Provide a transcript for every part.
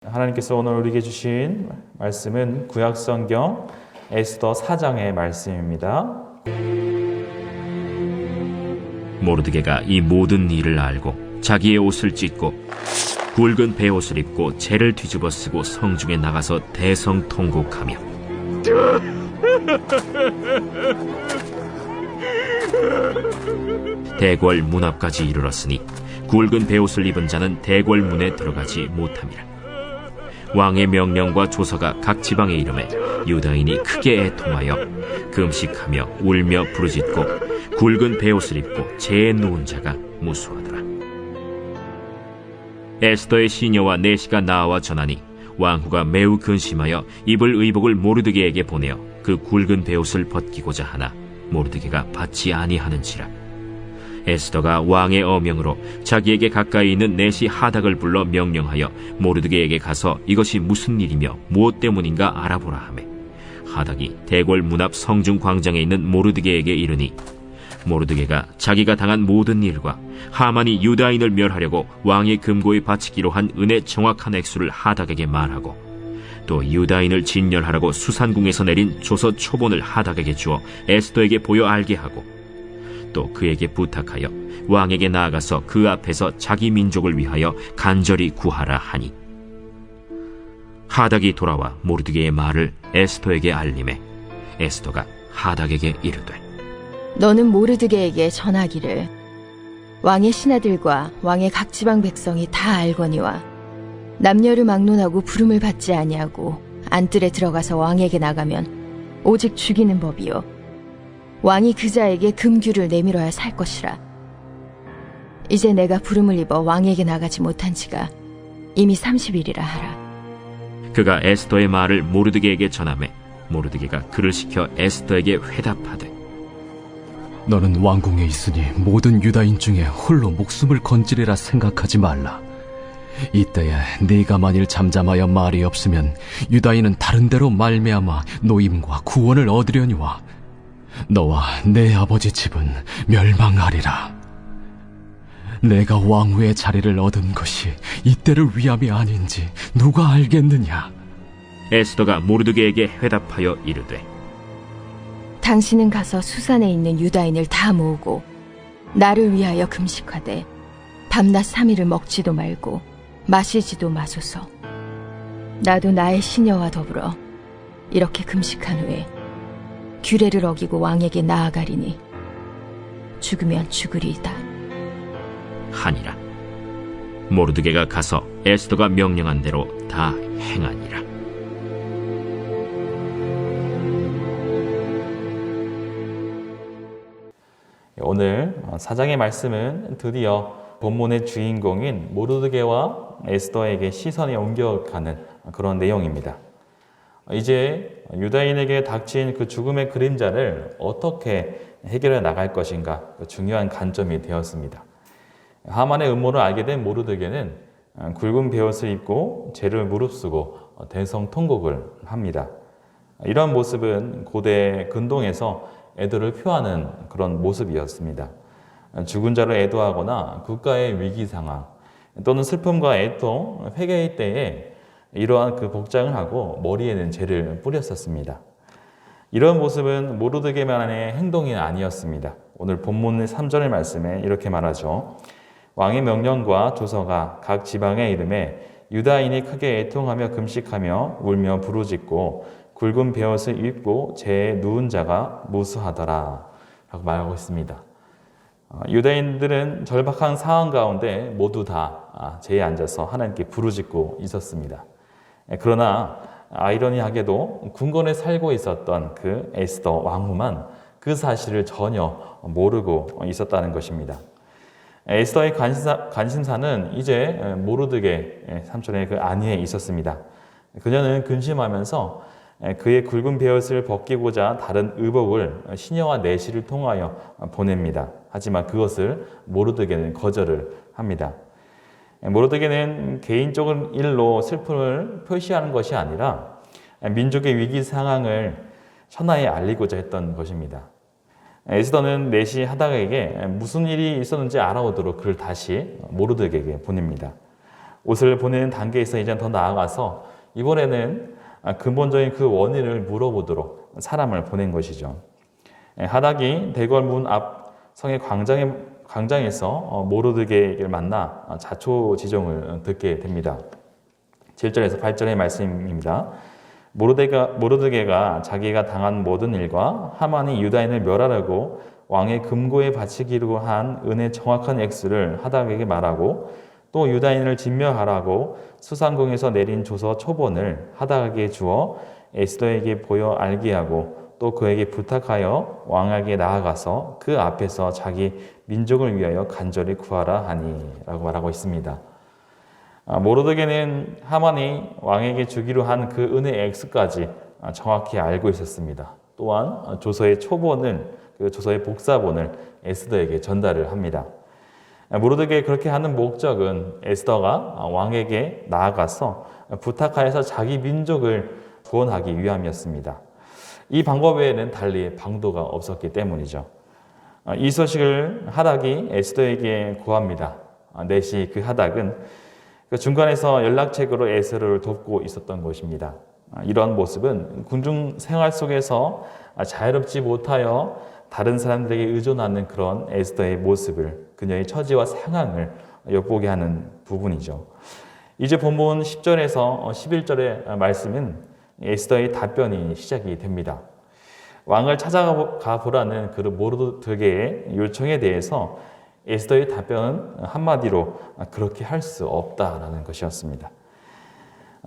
하나님께서 오늘 우리에게 주신 말씀은 구약성경 에스더 4장의 말씀입니다. 모르드게가 이 모든 일을 알고 자기의 옷을 찢고 굵은 베옷을 입고 재를 뒤집어 쓰고 성중에 나가서 대성통곡하며 대궐 문 앞까지 이르렀으니 굵은 베옷을 입은 자는 대궐 문에 들어가지 못함이라. 왕의 명령과 조서가 각 지방에 이름에 유다인이 크게 애통하여 금식하며 울며 부르짖고 굵은 베옷을 입고 재에 누운 자가 무수하더라. 에스더의 시녀와 내시가 나와 전하니 왕후가 매우 근심하여 입을 의복을 모르드게에게 보내어 그 굵은 베옷을 벗기고자 하나 모르드게가 받지 아니하는지라. 에스더가 왕의 어명으로 자기에게 가까이 있는 내시 하닥을 불러 명령하여 모르드게에게 가서 이것이 무슨 일이며 무엇 때문인가 알아보라 하매 하닥이 대궐 문 앞 성중 광장에 있는 모르드게에게 이르니 모르드게가 자기가 당한 모든 일과 하만이 유다인을 멸하려고 왕의 금고에 바치기로 한 은의 정확한 액수를 하닥에게 말하고 또 유다인을 진멸하라고 수산궁에서 내린 조서 초본을 하닥에게 주어 에스더에게 보여 알게 하고 또 그에게 부탁하여 왕에게 나아가서 그 앞에서 자기 민족을 위하여 간절히 구하라 하니 하닥이 돌아와 모르드게의 말을 에스더에게 알림해 에스더가 하닥에게 이르되 너는 모르드게에게 전하기를 왕의 신하들과 왕의 각 지방 백성이 다 알거니와 남녀를 막론하고 부름을 받지 아니하고 안뜰에 들어가서 왕에게 나가면 오직 죽이는 법이요 왕이 그 자에게 금규를 내밀어야 살 것이라. 이제 내가 부름을 입어 왕에게 나가지 못한 지가 이미 30일이라 하라. 그가 에스더의 말을 모르드게에게 전하매 모르드게가 그를 시켜 에스더에게 회답하되 너는 왕궁에 있으니 모든 유다인 중에 홀로 목숨을 건지리라 생각하지 말라. 이때에 네가 만일 잠잠하여 말이 없으면 유다인은 다른 데로 말미암아 노임과 구원을 얻으려니와 너와 내 아버지 집은 멸망하리라. 내가 왕후의 자리를 얻은 것이 이때를 위함이 아닌지 누가 알겠느냐. 에스더가 모르드게에게 회답하여 이르되 당신은 가서 수산에 있는 유다인을 다 모으고 나를 위하여 금식하되 밤낮 3일을 먹지도 말고 마시지도 마소서. 나도 나의 시녀와 더불어 이렇게 금식한 후에 규례를 어기고 왕에게 나아가리니 죽으면 죽으리이다 하니라. 모르드게가 가서 에스더가 명령한 대로 다 행하니라. 오늘 4장의 말씀은 드디어 본문의 주인공인 모르드게와 에스더에게 시선이 옮겨가는 그런 내용입니다. 이제 유다인에게 닥친 그 죽음의 그림자를 어떻게 해결해 나갈 것인가 중요한 관점이 되었습니다. 하만의 음모를 알게 된 모르드게는 굵은 베옷을 입고 죄를 무릅쓰고 대성통곡을 합니다. 이런 모습은 고대 근동에서 애도를 표하는 그런 모습이었습니다. 죽은 자를 애도하거나 국가의 위기 상황 또는 슬픔과 애통, 회개의 때에 이러한 그 복장을 하고 머리에는 재를 뿌렸었습니다. 이런 모습은 모르드게만의 행동이 아니었습니다. 오늘 본문의 3절의 말씀에 이렇게 말하죠. 왕의 명령과 조서가 각 지방의 이름에 유다인이 크게 애통하며 금식하며 울며 부르짖고 굵은 베옷을 입고 재에 누운 자가 무수하더라 라고 말하고 있습니다. 유다인들은 절박한 상황 가운데 모두 다 재에 앉아서 하나님께 부르짖고 있었습니다. 그러나 아이러니하게도 궁궐에 살고 있었던 그 에스더 왕후만 그 사실을 전혀 모르고 있었다는 것입니다. 에스더의 관심사는 이제 모르드게 삼촌의 그 아내에 있었습니다. 그녀는 근심하면서 그의 굵은 베옷을 벗기고자 다른 의복을 시녀와 내시를 통하여 보냅니다. 하지만 그것을 모르드게는 거절을 합니다. 모르드게는 개인적인 일로 슬픔을 표시하는 것이 아니라 민족의 위기 상황을 천하에 알리고자 했던 것입니다. 에스더는 내시 하닥에게 무슨 일이 있었는지 알아오도록 그를 다시 모르드게에게 보냅니다. 옷을 보내는 단계에서 이제 더 나아가서 이번에는 근본적인 그 원인을 물어보도록 사람을 보낸 것이죠. 하닥이 대궐문 앞 성의 광장에서 모르드게를 만나 자초지종을 듣게 됩니다. 7절에서 8절의 말씀입니다. 모르드게가 자기가 당한 모든 일과 하만이 유다인을 멸하려고 왕의 금고에 바치기로 한 은의 정확한 액수를 하닥에게 말하고 또 유다인을 진멸하라고 수상궁에서 내린 조서 초본을 하닥에게 주어 에스더에게 보여 알게 하고 또 그에게 부탁하여 왕에게 나아가서 그 앞에서 자기 민족을 위하여 간절히 구하라 하니 라고 말하고 있습니다. 모르드게는 하만이 왕에게 주기로 한 그 은의 액수까지 정확히 알고 있었습니다. 또한 조서의 초본을, 그 조서의 복사본을 에스더에게 전달을 합니다. 모르드게 그렇게 하는 목적은 에스더가 왕에게 나아가서 부탁하여서 자기 민족을 구원하기 위함이었습니다. 이 방법 외에는 달리 방도가 없었기 때문이죠. 이 소식을 하닥이 에스더에게 구합니다. 내시 그 하닥은 그 중간에서 연락책으로 에스더를 돕고 있었던 것입니다. 이런 모습은 궁중 생활 속에서 자유롭지 못하여 다른 사람들에게 의존하는 그런 에스더의 모습을, 그녀의 처지와 상황을 엿보게 하는 부분이죠. 이제 본문 10절에서 11절의 말씀은 에스더의 답변이 시작이 됩니다. 왕을 찾아가 보라는 그 모르드게의 요청에 대해서 에스더의 답변은 한마디로 그렇게 할 수 없다라는 것이었습니다.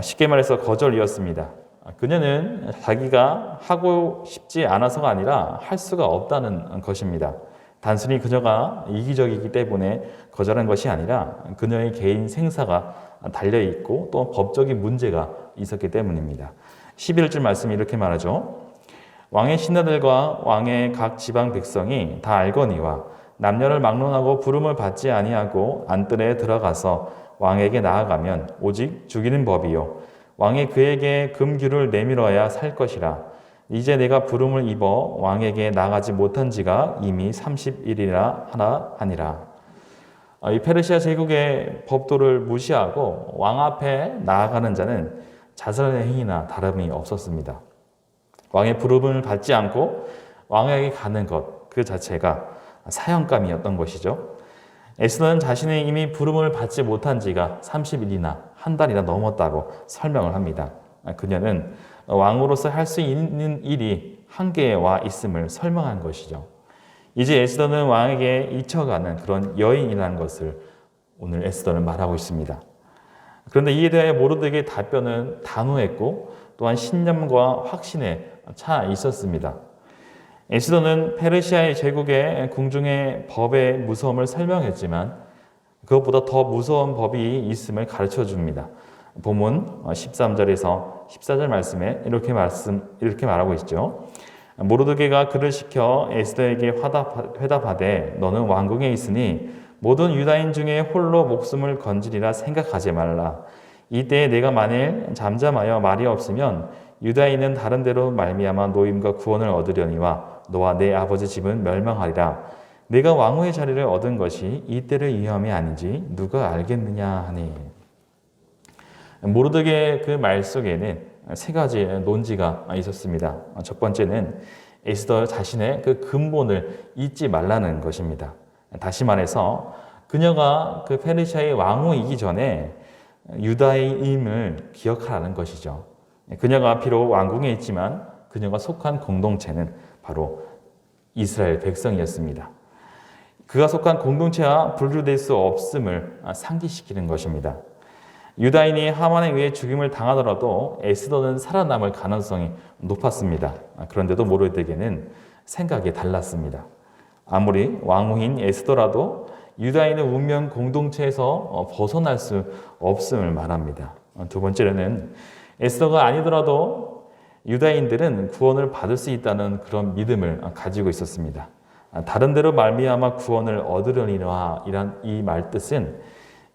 쉽게 말해서 거절이었습니다. 그녀는 자기가 하고 싶지 않아서가 아니라 할 수가 없다는 것입니다. 단순히 그녀가 이기적이기 때문에 거절한 것이 아니라 그녀의 개인 생사가 달려있고 또 법적인 문제가 있었기 때문입니다. 11절 말씀이 이렇게 말하죠. 왕의 신하들과 왕의 각 지방 백성이 다 알거니와 남녀를 막론하고 부름을 받지 아니하고 안뜰에 들어가서 왕에게 나아가면 오직 죽이는 법이요 왕이 그에게 금규를 내밀어야 살 것이라. 이제 내가 부름을 입어 왕에게 나가지 못한 지가 이미 30일이나 하니라. 이 페르시아 제국의 법도를 무시하고 왕 앞에 나아가는 자는 자살의 행위나 다름이 없었습니다. 왕의 부름을 받지 않고 왕에게 가는 것 그 자체가 사형감이었던 것이죠. 에스더는 자신이 이미 부름을 받지 못한 지가 30일이나 한 달이나 넘었다고 설명을 합니다. 그녀는 왕으로서 할 수 있는 일이 한계에 와 있음을 설명한 것이죠. 이제 에스더는 왕에게 잊혀가는 그런 여인이라는 것을 오늘 에스더는 말하고 있습니다. 그런데 이에 대해 모르드게의 답변은 단호했고 또한 신념과 확신에 차 있었습니다. 에스더는 페르시아의 제국의 궁중의 법의 무서움을 설명했지만 그것보다 더 무서운 법이 있음을 가르쳐 줍니다. 본문 13절에서 14절 말씀에 이렇게 말하고 있죠. 모르드게가 그를 시켜 에스더에게 회답하되 너는 왕궁에 있으니 모든 유다인 중에 홀로 목숨을 건지리라 생각하지 말라. 이때에 내가 만일 잠잠하여 말이 없으면 유다인은 다른 데로 말미암아 노임과 구원을 얻으려니와 너와 내 아버지 집은 멸망하리라. 내가 왕후의 자리를 얻은 것이 이때를 위함이 아닌지 누가 알겠느냐 하니. 모르드게의 그 말 속에는 세 가지 논지가 있었습니다. 첫 번째는 에스더 자신의 그 근본을 잊지 말라는 것입니다. 다시 말해서 그녀가 그 페르시아의 왕후이기 전에 유다인임을 기억하라는 것이죠. 그녀가 비록 왕궁에 있지만 그녀가 속한 공동체는 바로 이스라엘 백성이었습니다. 그가 속한 공동체와 분류될 수 없음을 상기시키는 것입니다. 유다인이 하만에 의해 죽임을 당하더라도 에스더는 살아남을 가능성이 높았습니다. 그런데도 모르드게는 생각이 달랐습니다. 아무리 왕후인 에스더라도 유다인의 운명 공동체에서 벗어날 수 없음을 말합니다. 두 번째로는 에스더가 아니더라도 유다인들은 구원을 받을 수 있다는 그런 믿음을 가지고 있었습니다. 다른 데로 말미암아 구원을 얻으려니와 이란 이 말 뜻은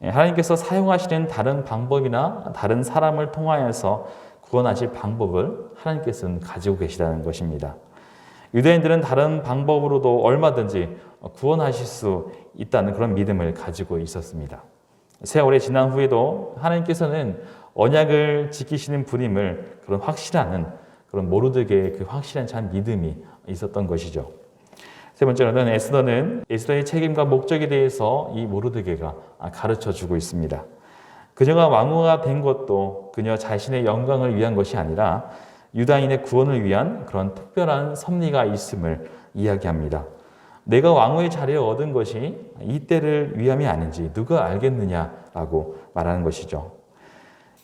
하나님께서 사용하시는 다른 방법이나 다른 사람을 통하여서 구원하실 방법을 하나님께서는 가지고 계시다는 것입니다. 유대인들은 다른 방법으로도 얼마든지 구원하실 수 있다는 그런 믿음을 가지고 있었습니다. 세월이 지난 후에도 하나님께서는 언약을 지키시는 분임을 그런 확실한 그런 모르드게의 그 확실한 참 믿음이 있었던 것이죠. 세 번째로는 에스더의 책임과 목적에 대해서 이 모르드게가 가르쳐 주고 있습니다. 그녀가 왕후가 된 것도 그녀 자신의 영광을 위한 것이 아니라 유다인의 구원을 위한 그런 특별한 섭리가 있음을 이야기합니다. 내가 왕후의 자리를 얻은 것이 이때를 위함이 아닌지 누가 알겠느냐라고 말하는 것이죠.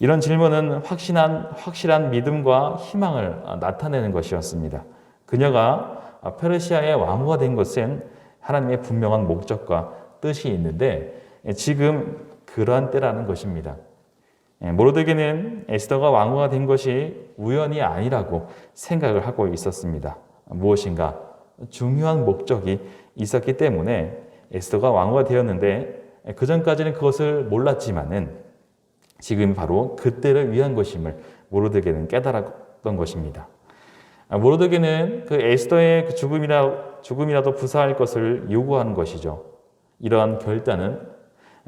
이런 질문은 확실한 믿음과 희망을 나타내는 것이었습니다. 그녀가 페르시아의 왕후가 된 것은 하나님의 분명한 목적과 뜻이 있는데 지금 그러한 때라는 것입니다. 모르드게는 에스더가 왕후가 된 것이 우연이 아니라고 생각을 하고 있었습니다. 무엇인가 중요한 목적이 있었기 때문에 에스더가 왕후가 되었는데 그 전까지는 그것을 몰랐지만은 지금 바로 그때를 위한 것임을 모르드게는 깨달았던 것입니다. 모르드게는 그 에스더의 그 죽음이라도 부사할 것을 요구하는 것이죠. 이러한 결단은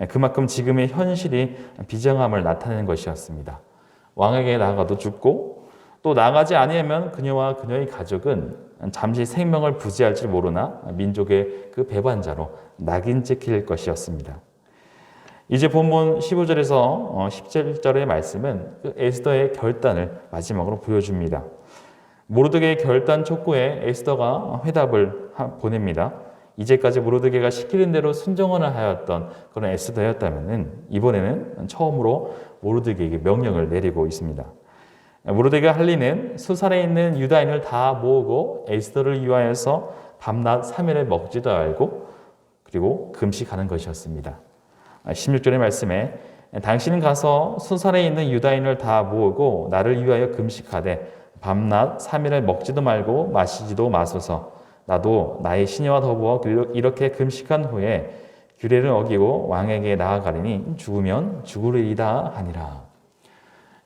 그만큼 지금의 현실이 비정함을 나타내는 것이었습니다. 왕에게 나아가도 죽고 또 나가지 아니하면 그녀와 그녀의 가족은 잠시 생명을 부지할지 모르나 민족의 그 배반자로 낙인 찍힐 것이었습니다. 이제 본문 15절에서 17절의 말씀은 그 에스더의 결단을 마지막으로 보여줍니다. 모르드게의 결단 촉구에 에스더가 회답을 보냅니다. 이제까지 모르드게가 시키는 대로 순종을 하였던 그런 에스더였다면 이번에는 처음으로 모르드게에게 명령을 내리고 있습니다. 모르드게가 할 일은 수산에 있는 유다인을 다 모으고 에스더를 위하여서 밤낮 3일을 먹지도 말고 그리고 금식하는 것이었습니다. 16절의 말씀에 당신은 가서 수산에 있는 유다인을 다 모으고 나를 위하여 금식하되 밤낮 3일을 먹지도 말고 마시지도 마소서. 나도 나의 시녀와 더불어 이렇게 금식한 후에 규례를 어기고 왕에게 나아가리니 죽으면 죽으리이다 하니라.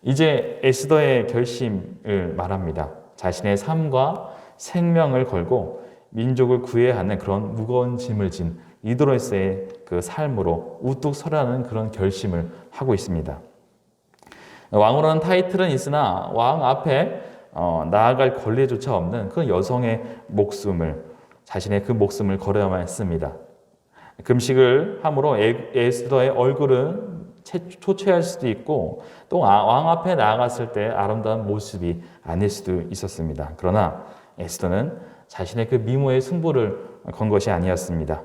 이제 에스더의 결심을 말합니다. 자신의 삶과 생명을 걸고 민족을 구해야 하는 그런 무거운 짐을 진 리더로서의 그 삶으로 우뚝 서라는 그런 결심을 하고 있습니다. 왕으로는 타이틀은 있으나 왕 앞에 나아갈 권리조차 없는 그 여성의 자신의 그 목숨을 걸어야만 했습니다. 금식을 함으로 에스더의 얼굴은 초췌할 수도 있고 또 왕 앞에 나아갔을 때 아름다운 모습이 아닐 수도 있었습니다. 그러나 에스더는 자신의 그 미모의 승부를 건 것이 아니었습니다.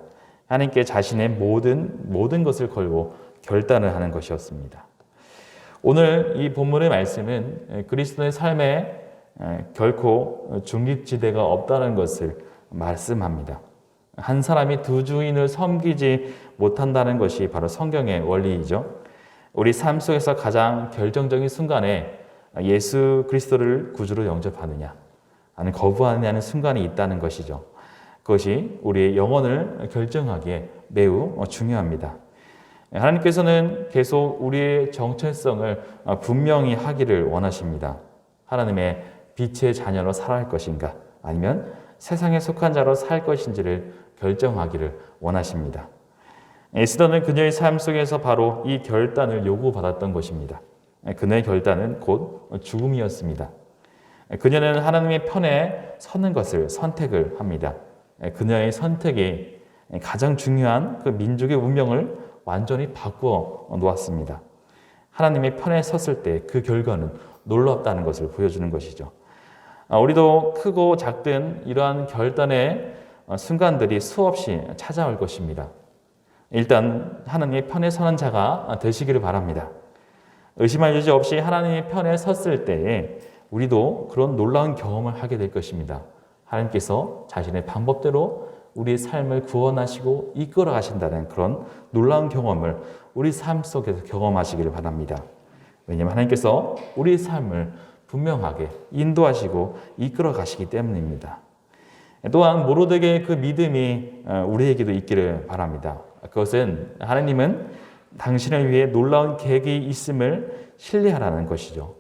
하나님께 자신의 모든 것을 걸고 결단을 하는 것이었습니다. 오늘 이 본문의 말씀은 그리스도의 삶에 결코 중립지대가 없다는 것을 말씀합니다. 한 사람이 두 주인을 섬기지 못한다는 것이 바로 성경의 원리이죠. 우리 삶 속에서 가장 결정적인 순간에 예수 그리스도를 구주로 영접하느냐, 아니면 거부하느냐는 순간이 있다는 것이죠. 그것이 우리의 영혼을 결정하기에 매우 중요합니다. 하나님께서는 계속 우리의 정체성을 분명히 하기를 원하십니다. 하나님의 빛의 자녀로 살아갈 것인가 아니면 세상에 속한 자로 살 것인지를 결정하기를 원하십니다. 에스더는 그녀의 삶 속에서 바로 이 결단을 요구받았던 것입니다. 그녀의 결단은 곧 죽음이었습니다. 그녀는 하나님의 편에 서는 것을 선택을 합니다. 그녀의 선택이 가장 중요한 그 민족의 운명을 완전히 바꾸어 놓았습니다. 하나님의 편에 섰을 때 그 결과는 놀랍다는 것을 보여주는 것이죠. 우리도 크고 작든 이러한 결단의 순간들이 수없이 찾아올 것입니다. 일단 하나님의 편에 서는 자가 되시기를 바랍니다. 의심할 여지 없이 하나님의 편에 섰을 때에 우리도 그런 놀라운 경험을 하게 될 것입니다. 하나님께서 자신의 방법대로 우리의 삶을 구원하시고 이끌어 가신다는 그런 놀라운 경험을 우리 삶 속에서 경험하시기를 바랍니다. 왜냐하면 하나님께서 우리의 삶을 분명하게 인도하시고 이끌어 가시기 때문입니다. 또한 모르드게의 그 믿음이 우리에게도 있기를 바랍니다. 그것은 하나님은 당신을 위해 놀라운 계획이 있음을 신뢰하라는 것이죠.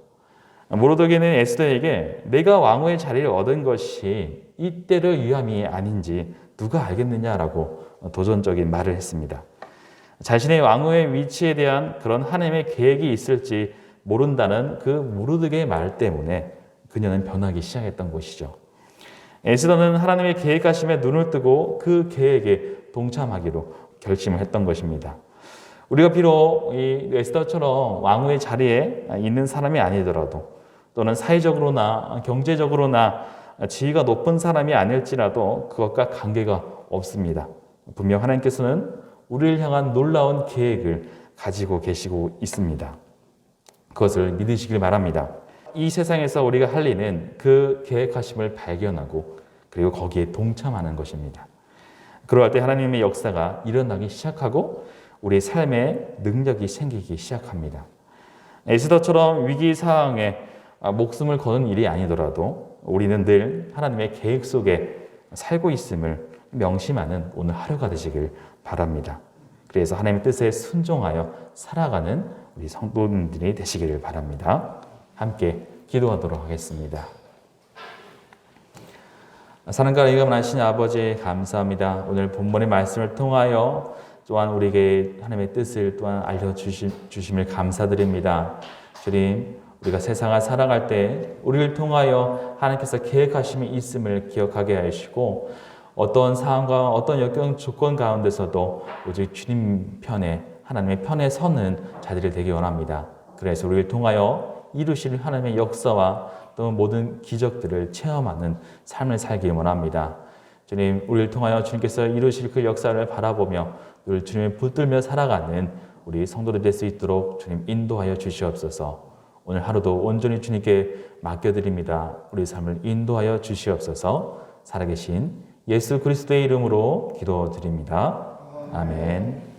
모르드게는 에스더에게 내가 왕후의 자리를 얻은 것이 이때를 위함이 아닌지 누가 알겠느냐라고 도전적인 말을 했습니다. 자신의 왕후의 위치에 대한 그런 하나님의 계획이 있을지 모른다는 그 모르드게의 말 때문에 그녀는 변하기 시작했던 것이죠. 에스더는 하나님의 계획하심에 눈을 뜨고 그 계획에 동참하기로 결심을 했던 것입니다. 우리가 비록 이 에스더처럼 왕후의 자리에 있는 사람이 아니더라도 또는 사회적으로나 경제적으로나 지위가 높은 사람이 아닐지라도 그것과 관계가 없습니다. 분명 하나님께서는 우리를 향한 놀라운 계획을 가지고 계시고 있습니다. 그것을 믿으시길 바랍니다. 이 세상에서 우리가 할 일은 그 계획하심을 발견하고 그리고 거기에 동참하는 것입니다. 그럴 때 하나님의 역사가 일어나기 시작하고 우리의 삶에 능력이 생기기 시작합니다. 에스더처럼 위기 상황에 목숨을 거는 일이 아니더라도 우리는 늘 하나님의 계획 속에 살고 있음을 명심하는 오늘 하루가 되시길 바랍니다. 그래서 하나님의 뜻에 순종하여 살아가는 우리 성도님들이 되시기를 바랍니다. 함께 기도하도록 하겠습니다. 사랑과 인감하신 아버지 감사합니다. 오늘 본문의 말씀을 통하여 또한 우리에게 하나님의 뜻을 또한 알려주심을 감사드립니다. 주님, 우리가 세상을 살아갈 때 우리를 통하여 하나님께서 계획하심이 있음을 기억하게 하시고 어떤 상황과 어떤 역경 조건 가운데서도 오직 주님 편에 하나님의 편에 서는 자들이 되기 원합니다. 그래서 우리를 통하여 이루실 하나님의 역사와 또 모든 기적들을 체험하는 삶을 살기 원합니다. 주님, 우리를 통하여 주님께서 이루실 그 역사를 바라보며 늘 주님을 붙들며 살아가는 우리 성도들 될 수 있도록 주님 인도하여 주시옵소서. 오늘 하루도 온전히 주님께 맡겨드립니다. 우리 삶을 인도하여 주시옵소서. 살아계신 예수 그리스도의 이름으로 기도드립니다. 아멘.